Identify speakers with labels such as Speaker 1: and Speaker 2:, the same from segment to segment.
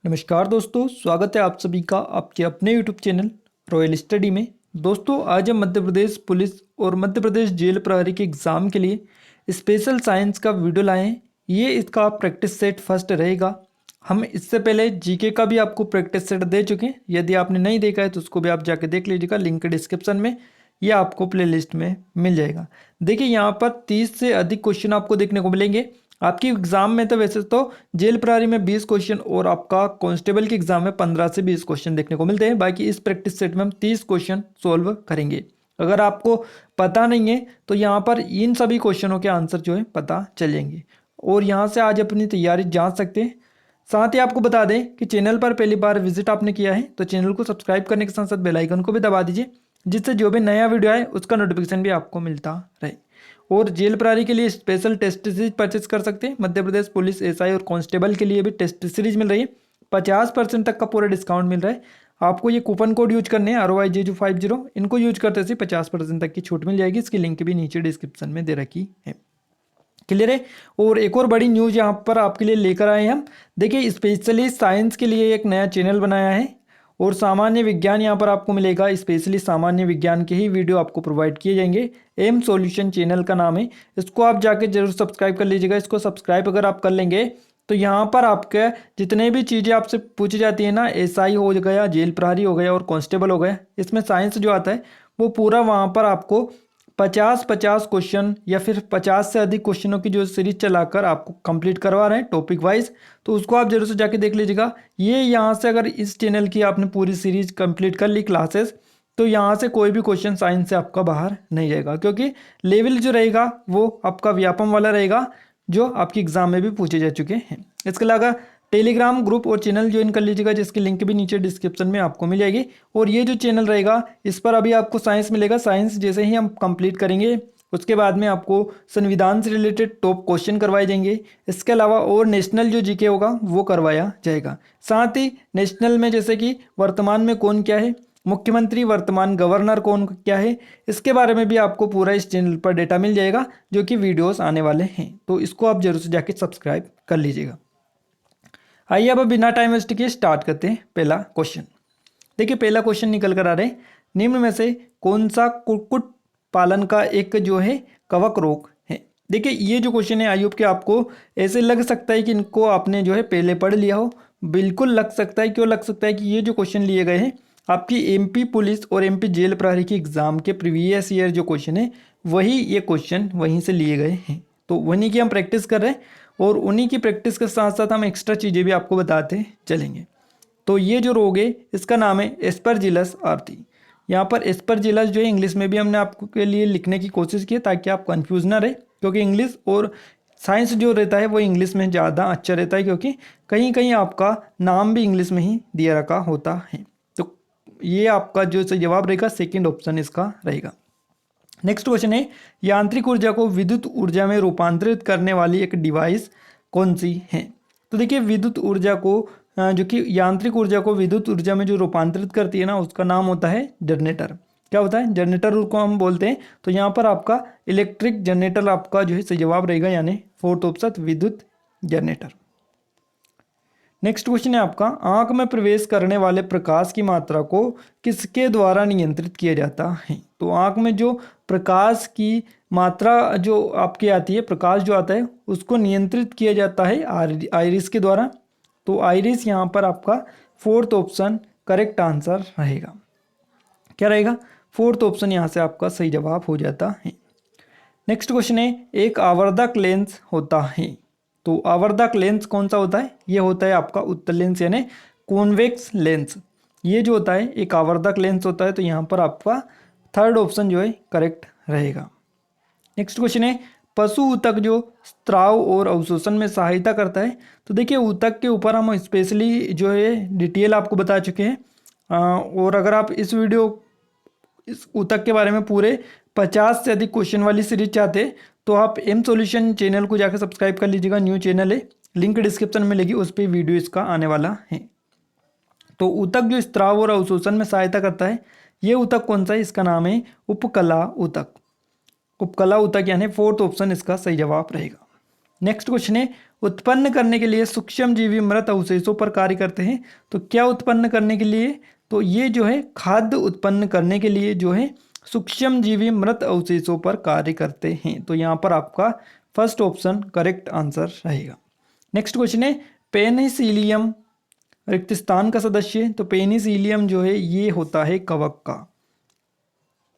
Speaker 1: नमस्कार दोस्तों, स्वागत है आप सभी का आपके अपने यूट्यूब चैनल रॉयल स्टडी में। दोस्तों, आज हम मध्य प्रदेश पुलिस और मध्य प्रदेश जेल प्रहरी के एग्ज़ाम के लिए स्पेशल साइंस का वीडियो लाए हैं। ये इसका प्रैक्टिस सेट फर्स्ट रहेगा। हम इससे पहले जीके का भी आपको प्रैक्टिस सेट दे चुके हैं। यदि आपने नहीं देखा है तो उसको भी आप जाके देख लीजिएगा, लिंक डिस्क्रिप्शन में या आपको प्लेलिस्ट में मिल जाएगा। देखिए, यहाँ पर 30 से अधिक क्वेश्चन आपको देखने को मिलेंगे। आपकी एग्जाम में तो वैसे तो जेल प्रहरी में 20 क्वेश्चन और आपका कांस्टेबल के एग्जाम में 15 से 20 क्वेश्चन देखने को मिलते हैं। बाकी इस प्रैक्टिस सेट में हम 30 क्वेश्चन सोल्व करेंगे। अगर आपको पता नहीं है तो यहाँ पर इन सभी क्वेश्चनों के आंसर जो है पता चलेंगे और यहाँ से आज अपनी तैयारी जांच सकते हैं। साथ ही आपको बता दें कि चैनल पर पहली बार विजिट आपने किया है तो चैनल को सब्सक्राइब करने के साथ साथ बेल आइकन को भी दबा दीजिए, जिससे जो भी नया वीडियो आए उसका नोटिफिकेशन भी आपको मिलता रहे। और जेल प्रहरी के लिए स्पेशल टेस्ट सीरीज परचेज कर सकते हैं। मध्य प्रदेश पुलिस, एसआई और कांस्टेबल के लिए भी टेस्ट सीरीज मिल रही है। 50% तक का पूरा डिस्काउंट मिल रहा है। आपको ये कूपन कोड यूज करने हैं ROIJU50। इनको यूज करते से 50% तक की छूट मिल जाएगी। इसकी लिंक भी नीचे डिस्क्रिप्शन में दे रखी है। क्लियर है। और एक और बड़ी न्यूज़ यहाँ पर आपके लिए लेकर आए हैं हम। देखिए, स्पेशली साइंस के लिए एक नया चैनल बनाया है और सामान्य विज्ञान यहाँ पर आपको मिलेगा। स्पेशली सामान्य विज्ञान के ही वीडियो आपको प्रोवाइड किए जाएंगे। एम सॉल्यूशन चैनल का नाम है। इसको आप जाके जरूर सब्सक्राइब कर लीजिएगा। इसको सब्सक्राइब अगर आप कर लेंगे तो यहाँ पर आपके जितने भी चीज़ें आपसे पूछी जाती है ना, एसआई हो गया, जेल प्रहरी हो गया और कांस्टेबल हो गया, इसमें साइंस जो आता है वो पूरा वहाँ पर आपको 50-50 क्वेश्चन या फिर 50 से अधिक क्वेश्चनों की जो सीरीज चलाकर आपको कंप्लीट करवा रहे हैं टॉपिक वाइज। तो उसको आप जरूर से जाके देख लीजिएगा। ये यहाँ से अगर इस चैनल की आपने पूरी सीरीज कंप्लीट कर ली क्लासेस, तो यहाँ से कोई भी क्वेश्चन साइंस से आपका बाहर नहीं जाएगा, क्योंकि लेवल जो रहेगा वो आपका व्यापम वाला रहेगा जो आपके एग्जाम में भी पूछे जा चुके हैं। इसके अलावा टेलीग्राम ग्रुप और चैनल ज्वाइन कर लीजिएगा, जिसकी लिंक भी नीचे डिस्क्रिप्शन में आपको मिल जाएगी। और ये जो चैनल रहेगा इस पर अभी आपको साइंस मिलेगा। साइंस जैसे ही हम कंप्लीट करेंगे उसके बाद में आपको संविधान से रिलेटेड टॉप क्वेश्चन करवाए जाएंगे। इसके अलावा और नेशनल जो जीके होगा वो करवाया जाएगा। साथ ही नेशनल में जैसे कि वर्तमान में कौन क्या है, मुख्यमंत्री वर्तमान गवर्नर कौन क्या है, इसके बारे में भी आपको पूरा इस चैनल पर डेटा मिल जाएगा, जो कि वीडियोस आने वाले हैं। तो इसको आप जरूर से जाके सब्सक्राइब कर लीजिएगा। आइए अब बिना टाइम वेस्ट किए स्टार्ट करते हैं। पहला क्वेश्चन देखिए, पहला क्वेश्चन निकल कर आ रहे हैं, निम्न में से कौन सा कुक्कुट पालन का एक जो है कवक रोग है। देखिए, ये जो क्वेश्चन है आई होप कि आपको ऐसे लग सकता है कि इनको आपने जो है पहले पढ़ लिया हो। बिल्कुल लग सकता है। क्यों लग सकता है? कि ये जो क्वेश्चन लिए गए हैं आपकी एमपी पुलिस और एमपी जेल प्रहरी की एग्जाम के प्रीवियस ईयर जो क्वेश्चन है वही ये क्वेश्चन वहीं से लिए गए हैं। तो वहीं की हम प्रैक्टिस कर रहे हैं और उन्हीं की प्रैक्टिस के साथ साथ हम एक्स्ट्रा चीज़ें भी आपको बताते चलेंगे। तो ये जो रोग है इसका नाम है एस्परजिलस आर्थी। यहाँ पर एस्परजिलस जो है इंग्लिश में भी हमने आपको के लिए लिखने की कोशिश की है ताकि आप कंफ्यूज ना रहे, क्योंकि इंग्लिश और साइंस जो रहता है वो इंग्लिश में ज़्यादा अच्छा रहता है, क्योंकि कहीं कहीं आपका नाम भी इंग्लिश में ही दिया रखा होता है। तो ये आपका जो जवाब रहेगा सेकेंड ऑप्शन इसका रहेगा। नेक्स्ट क्वेश्चन है, यांत्रिक ऊर्जा को विद्युत ऊर्जा में रूपांतरित करने वाली एक डिवाइस कौन सी है। तो देखिए, विद्युत ऊर्जा को जो कि यांत्रिक ऊर्जा को विद्युत ऊर्जा में जो रूपांतरित करती है ना, उसका नाम होता है जनरेटर। क्या होता है? जनरेटर को हम बोलते हैं। तो यहाँ पर आपका इलेक्ट्रिक जनरेटर आपका जो है सही जवाब रहेगा, यानी फोर्थ ऑप्शन विद्युत जनरेटर। नेक्स्ट क्वेश्चन है आपका, आंख में प्रवेश करने वाले प्रकाश की मात्रा को किसके द्वारा नियंत्रित किया जाता है। तो आंख में जो प्रकाश की मात्रा जो आपकी आती है, प्रकाश जो आता है उसको नियंत्रित किया जाता है आइरिस के द्वारा। तो आइरिस यहाँ पर आपका फोर्थ ऑप्शन करेक्ट आंसर रहेगा। क्या रहेगा? फोर्थ ऑप्शन यहाँ से आपका सही जवाब हो जाता है। नेक्स्ट क्वेश्चन है, एक आवर्धक लेंस होता है। तो आवर्धक लेंस कौन सा होता है? ये होता है आपका उत्तल लेंस, यानी कॉन्वेक्स लेंस। ये जो होता है एक आवर्धक लेंस होता है। तो यहाँ पर आपका थर्ड ऑप्शन जो है करेक्ट रहेगा। नेक्स्ट क्वेश्चन है, पशु ऊतक जो स्त्राव और अवशोषण में सहायता करता है। तो देखिए, ऊतक के ऊपर हम स्पेशली जो है डिटेल आपको बता चुके हैं। और अगर आप इस ऊतक के बारे में पूरे 50 से अधिक क्वेश्चन वाली सीरीज चाहते हैं तो आप एम सॉल्यूशन चैनल को जाकर सब्सक्राइब कर लीजिएगा। न्यू चैनल है, लिंक डिस्क्रिप्शन में मिलेगी, उस पर वीडियो इसका आने वाला है। तो ऊतक जो स्त्राव और अवशोषण में सहायता करता है, ये ऊतक कौन सा है? इसका नाम है उपकला ऊतक। उपकला ऊतक यानी फोर्थ ऑप्शन इसका सही जवाब रहेगा। नेक्स्ट क्वेश्चन है, उत्पन्न करने के लिए सूक्ष्म जीवी मृत अवशेषों पर कार्य करते हैं। तो क्या उत्पन्न करने के लिए, तो ये जो है खाद्य उत्पन्न करने के लिए जो है सूक्ष्म जीवी मृत अवशेषों पर कार्य करते हैं। तो यहाँ पर आपका फर्स्ट ऑप्शन करेक्ट आंसर रहेगा। नेक्स्ट क्वेश्चन है, पेनिसिलियम रिक्त स्थान का सदस्य है। तो पेनिसिलियम जो है ये होता है कवक का।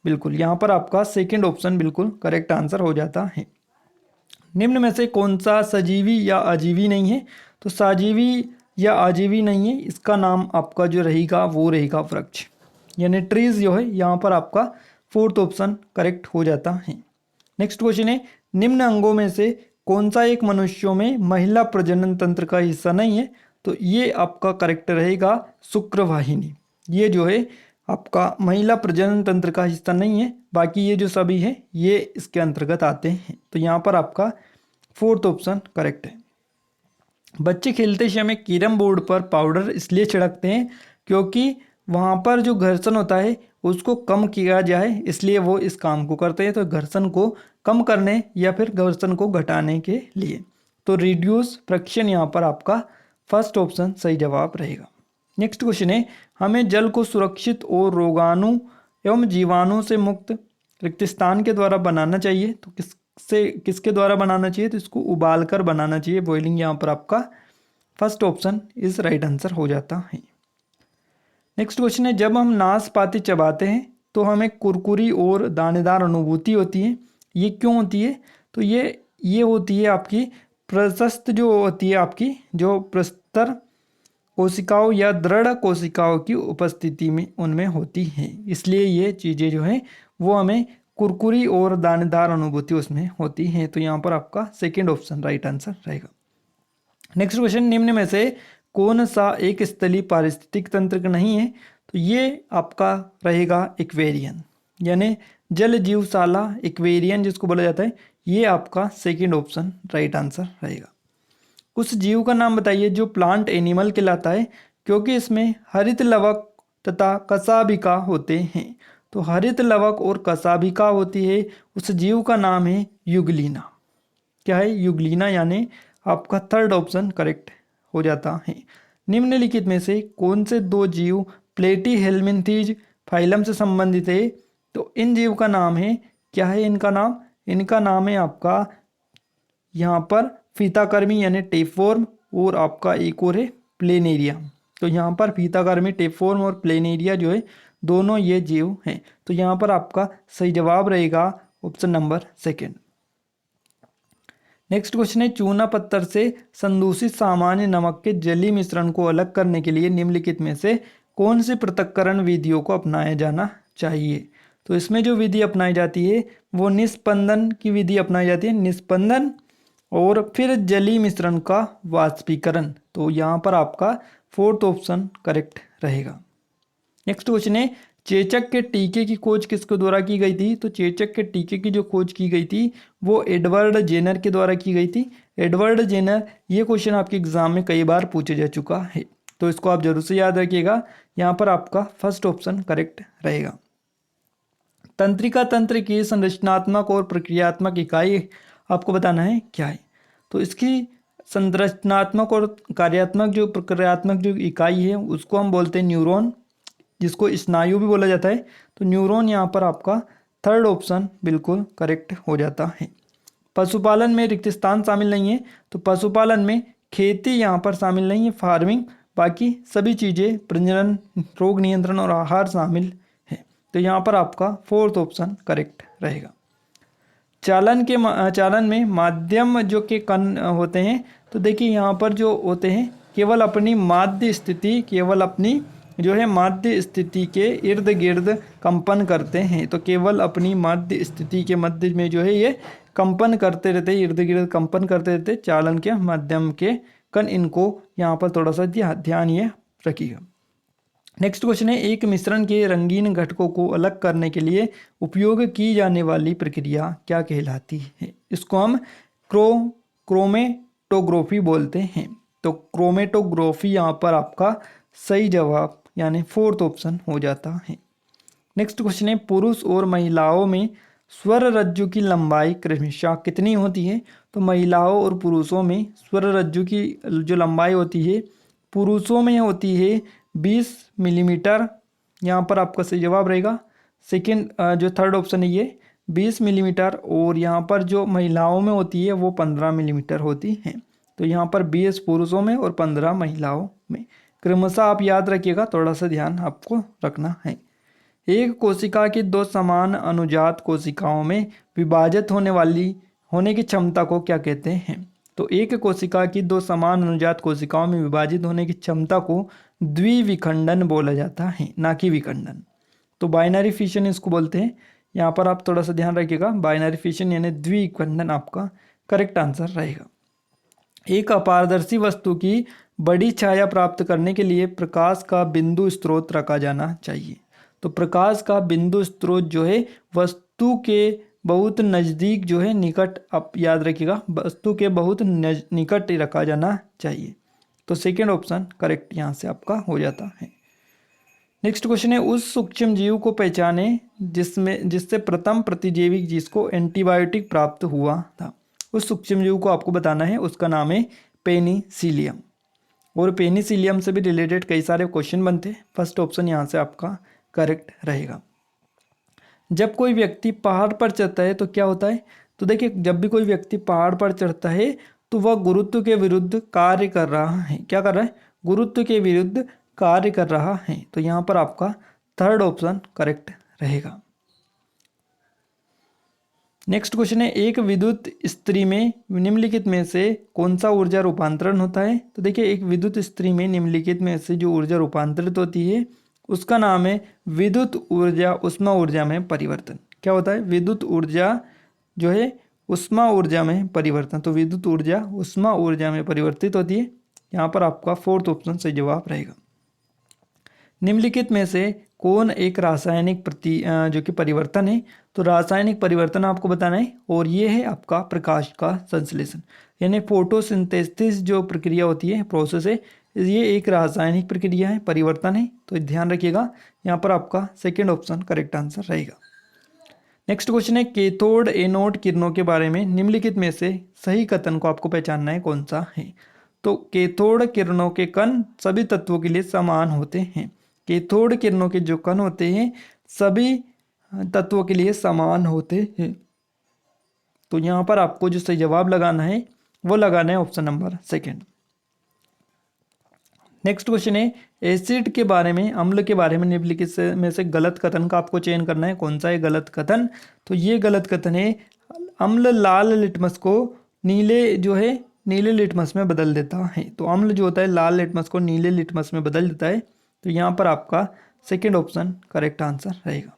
Speaker 1: बिल्कुल, यहाँ पर आपका सेकंड ऑप्शन बिल्कुल करेक्ट आंसर हो जाता है। निम्न में से कौन सा सजीवी या अजीवी नहीं है। तो सजीवी या अजीवी नहीं है, इसका नाम आपका जो रहेगा वो रहेगा वृक्ष, यानी ट्रीज जो है यहाँ पर आपका फोर्थ ऑप्शन करेक्ट हो जाता है। नेक्स्ट क्वेश्चन है, निम्न अंगों में से कौन सा एक मनुष्यों में महिला प्रजनन तंत्र का हिस्सा नहीं है। तो ये आपका करेक्ट रहेगा शुक्रवाहिनी। ये जो है आपका महिला प्रजनन तंत्र का हिस्सा नहीं है, बाकी ये जो सभी है ये इसके अंतर्गत आते हैं। तो यहाँ पर आपका फोर्थ ऑप्शन करेक्ट है। बच्चे खेलते समय कैरम बोर्ड पर पाउडर इसलिए छिड़कते हैं क्योंकि वहाँ पर जो घर्षण होता है उसको कम किया जाए, इसलिए वो इस काम को करते हैं। तो घर्षण को कम करने या फिर घर्षण को घटाने के लिए। तो रिड्यूस फ्रिक्शन यहाँ पर आपका फर्स्ट ऑप्शन सही जवाब रहेगा। नेक्स्ट क्वेश्चन है, हमें जल को सुरक्षित और रोगाणु एवं जीवाणु से मुक्त रिक्त स्थान के द्वारा बनाना चाहिए। तो किसके द्वारा बनाना चाहिए, तो इसको उबाल कर बनाना चाहिए, बॉइलिंग। यहाँ पर आपका first option is right answer हो जाता है। नेक्स्ट क्वेश्चन है, जब हम नाशपाती चबाते हैं तो हमें कुरकुरी और दानेदार अनुभूति होती है, ये क्यों होती है। तो ये होती है आपकी प्रशस्त जो होती है आपकी जो प्रस्तर कोशिकाओं या दृढ़ कोशिकाओं की उपस्थिति में उनमें होती है, इसलिए ये चीज़ें जो हैं वो हमें कुरकुरी और दानेदार अनुभूति उसमें होती है। तो यहाँ पर आपका सेकंड ऑप्शन राइट आंसर रहेगा। नेक्स्ट क्वेश्चन, निम्न में से कौन सा एक स्थलीय पारिस्थितिक तंत्र का नहीं है। तो ये आपका रहेगा एक्वेरियन, यानी जल जीवशाला एक्वेरियन जिसको बोला जाता है, ये आपका सेकंड ऑप्शन राइट आंसर रहेगा। उस जीव का नाम बताइए जो प्लांट एनिमल कहलाता है, क्योंकि इसमें हरित लवक तथा कसाभिका होते हैं। तो हरित लवक और कसाभिका होती है, उस जीव का नाम है युगलीना। क्या है, युगलीना, यानी आपका थर्ड ऑप्शन करेक्ट हो जाता है। निम्नलिखित में से कौन से दो जीव प्लेटीहेल्मिन्थीज फाइलम से संबंधित है। तो इन जीव का नाम है, क्या है इनका नाम है आपका यहाँ पर फीताकर्मी यानी टेपवर्म, और आपका एक और है प्लेनेरिया। तो यहाँ पर फीताकर्मी, टेपवर्म और प्लेनेरिया जो है दोनों ये जीव हैं। तो यहाँ पर आपका सही जवाब रहेगा option number second. Next question है, चूना पत्थर से संदूषित सामान्य नमक के जलीय मिश्रण को अलग करने के लिए निम्नलिखित में से कौन सी पृथक्करण विधियों को अपनाया जाना चाहिए। तो इसमें जो विधि अपनाई जाती है वो निस्पंदन की विधि अपनाई जाती है, निस्पंदन और फिर जलीय मिश्रण का वाष्पीकरण। तो यहाँ पर आपका फोर्थ ऑप्शन करेक्ट रहेगा। नेक्स्ट क्वेश्चन है, चेचक के टीके की खोज किसके द्वारा की गई थी। तो चेचक के टीके की जो खोज की गई थी वो एडवर्ड जेनर के द्वारा की गई थी। एडवर्ड जेनर, ये क्वेश्चन आपके एग्जाम में कई बार पूछा जा चुका है, तो इसको आप जरूर से याद रखिएगा। यहाँ पर आपका फर्स्ट ऑप्शन करेक्ट रहेगा। तंत्रिका तंत्र की संरचनात्मक और प्रक्रियात्मक इकाई आपको बताना है क्या है। तो इसकी संरचनात्मक और कार्यात्मक जो प्रक्रियात्मक जो इकाई है उसको हम बोलते हैं न्यूरॉन, जिसको स्नायु भी बोला जाता है। तो न्यूरॉन यहाँ पर आपका थर्ड ऑप्शन बिल्कुल करेक्ट हो जाता है। पशुपालन में रिक्त स्थान शामिल नहीं है। तो पशुपालन में खेती यहाँ पर शामिल नहीं है, फार्मिंग, बाकी सभी चीज़ें प्रजनन, रोग नियंत्रण और आहार शामिल है। तो यहाँ पर आपका फोर्थ ऑप्शन करेक्ट रहेगा। चालन में माध्यम जो के कण होते हैं, तो देखिए यहाँ पर जो होते हैं केवल अपनी माध्य स्थिति, केवल अपनी जो है माध्य स्थिति के इर्द गिर्द कंपन करते हैं। तो केवल अपनी माध्य स्थिति के मध्य में जो है ये कंपन करते रहते हैं, इर्द गिर्द कंपन करते रहते हैं चालन के माध्यम के कण। इनको यहाँ पर थोड़ा सा ध्यान ये रखिएगा। नेक्स्ट क्वेश्चन है, एक मिश्रण के रंगीन घटकों को अलग करने के लिए उपयोग की जाने वाली प्रक्रिया क्या कहलाती है। इसको हम क्रोमेटोग्राफी बोलते हैं। तो क्रोमेटोग्राफी यहाँ पर आपका सही जवाब यानी फोर्थ ऑप्शन हो जाता है। नेक्स्ट क्वेश्चन है, पुरुष और महिलाओं में स्वर रज्जु की लंबाई क्रमशः कितनी होती है। तो महिलाओं और पुरुषों में स्वर रज्जु की जो लंबाई होती है पुरुषों में होती है 20 मिलीमीटर। यहाँ पर आपका सही जवाब रहेगा सेकेंड, जो थर्ड ऑप्शन है ये 20 मिलीमीटर, और यहाँ पर जो महिलाओं में होती है वो 15 मिलीमीटर होती है। तो यहाँ पर 20 पुरुषों में और 15 महिलाओं में। क्रमशः आप याद रखिएगा, थोड़ा सा ध्यान आपको रखना है। एक कोशिका की दो समान अनुजात कोशिकाओं में विभाजित होने की क्षमता को क्या कहते हैं? तो एक कोशिका की दो समान अनुजात कोशिकाओं में विभाजित होने की क्षमता को द्विविखंडन बोला जाता है, ना कि विखंडन। तो बाइनरी फिशन इसको बोलते हैं। यहाँ पर आप थोड़ा सा ध्यान रखिएगा, बाइनरी फिशन यानी द्विविखंडन आपका करेक्ट आंसर रहेगा। एक अपारदर्शी वस्तु की बड़ी छाया प्राप्त करने के लिए प्रकाश का बिंदु स्रोत रखा जाना चाहिए। तो प्रकाश का बिंदु स्रोत जो है वस्तु के बहुत नज़दीक जो है निकट, आप याद रखिएगा, वस्तु के बहुत निकट रखा जाना चाहिए। तो सेकेंड ऑप्शन करेक्ट यहाँ से आपका हो जाता है। नेक्स्ट क्वेश्चन है, उस सूक्ष्म जीव को पहचाने जिससे प्रथम प्रतिजैविक जिसको एंटीबायोटिक प्राप्त हुआ था। उस सूक्ष्म जीव को आपको बताना है, उसका नाम है पेनिसिलियम। और पेनिसिलियम से भी रिलेटेड कई सारे क्वेश्चन बनते हैं। फर्स्ट ऑप्शन यहाँ से आपका करेक्ट रहेगा। जब कोई व्यक्ति पहाड़ पर चढ़ता है तो क्या होता है? तो देखिए, जब भी कोई व्यक्ति पहाड़ पर चढ़ता है तो वह गुरुत्व के विरुद्ध कार्य कर रहा है। क्या कर रहा है? गुरुत्व के विरुद्ध कार्य कर रहा है। तो यहाँ पर आपका थर्ड ऑप्शन करेक्ट रहेगा। नेक्स्ट क्वेश्चन है, एक विद्युत इस्त्री में निम्नलिखित में से कौन सा ऊर्जा रूपांतरण होता है? तो देखिए, एक विद्युत इस्त्री में निम्नलिखित में से जो ऊर्जा रूपांतरित होती है उसका नाम है विद्युत ऊर्जा उष्मा ऊर्जा में परिवर्तन। क्या होता है? विद्युत ऊर्जा जो है उष्मा ऊर्जा में परिवर्तन। तो विद्युत ऊर्जा उष्मा ऊर्जा में परिवर्तित होती है। यहाँ पर आपका फोर्थ ऑप्शन सही जवाब रहेगा। निम्नलिखित में से कौन एक रासायनिक जो कि परिवर्तन है? तो रासायनिक परिवर्तन आपको बताना है, और ये है आपका प्रकाश का संश्लेषण यानी फोटोसिंथेसिस जो प्रक्रिया होती है, प्रोसेस है, ये एक रासायनिक प्रक्रिया है, परिवर्तन है। तो ध्यान रखिएगा, यहाँ पर आपका सेकेंड ऑप्शन करेक्ट आंसर रहेगा। नेक्स्ट क्वेश्चन है, कैथोड एनोड किरणों के बारे में निम्नलिखित में से सही कथन को आपको पहचानना है, कौन सा है? तो कैथोड किरणों के कण सभी तत्वों के लिए समान होते हैं। कैथोड किरणों के जो कण होते हैं सभी तत्वों के लिए समान होते हैं। तो यहाँ पर आपको जो सही जवाब लगाना है वो लगाना है option number second. Next question है, एसिड के बारे में, अम्ल के बारे में निम्नलिखित में से गलत कथन का आपको चयन करना है, कौन सा है गलत कथन? तो ये गलत कथन है, अम्ल लाल लिटमस को नीले लिटमस में बदल देता है। तो अम्ल जो होता है लाल लिटमस को नीले लिटमस में बदल देता है। तो यहाँ पर आपका सेकेंड ऑप्शन करेक्ट आंसर रहेगा।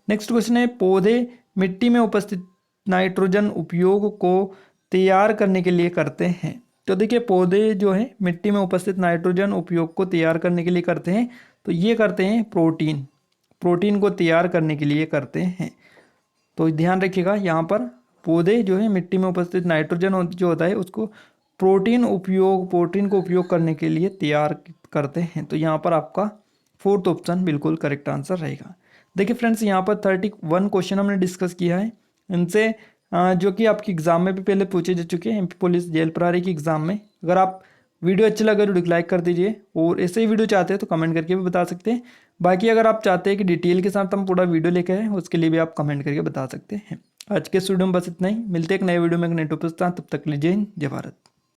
Speaker 1: नेक्स्ट क्वेश्चन है, पौधे मिट्टी में उपस्थित नाइट्रोजन उपयोग को तैयार करने के लिए करते हैं। तो देखिए, पौधे जो है मिट्टी में उपस्थित नाइट्रोजन उपयोग को तैयार करने के लिए करते हैं। तो ये करते हैं प्रोटीन को तैयार करने के लिए करते हैं। तो ध्यान रखिएगा, यहाँ पर पौधे जो है मिट्टी में उपस्थित नाइट्रोजन जो होता है उसको प्रोटीन को उपयोग करने के लिए तैयार करते हैं। तो यहाँ पर आपका फोर्थ ऑप्शन बिल्कुल करेक्ट आंसर रहेगा। देखिए फ्रेंड्स, यहाँ पर 31 क्वेश्चन हमने डिस्कस किया है, इनसे जो कि आपके एग्जाम में भी पहले पूछे जा चुके हैं, एमपी पुलिस जेल प्रहरी की एग्जाम में। अगर आप वीडियो अच्छा लगे तो लाइक कर दीजिए, और ऐसे ही वीडियो चाहते हैं तो कमेंट करके भी बता सकते हैं। बाकी अगर आप चाहते हैं कि डिटेल के साथ हम पूरा वीडियो लेके आए, उसके लिए भी आप कमेंट करके बता सकते हैं। आज के इस वीडियो में बस इतना ही, मिलते हैं एक नए वीडियो में एक नए टॉपिक के साथ। तब तक लीजिए, जय भारत।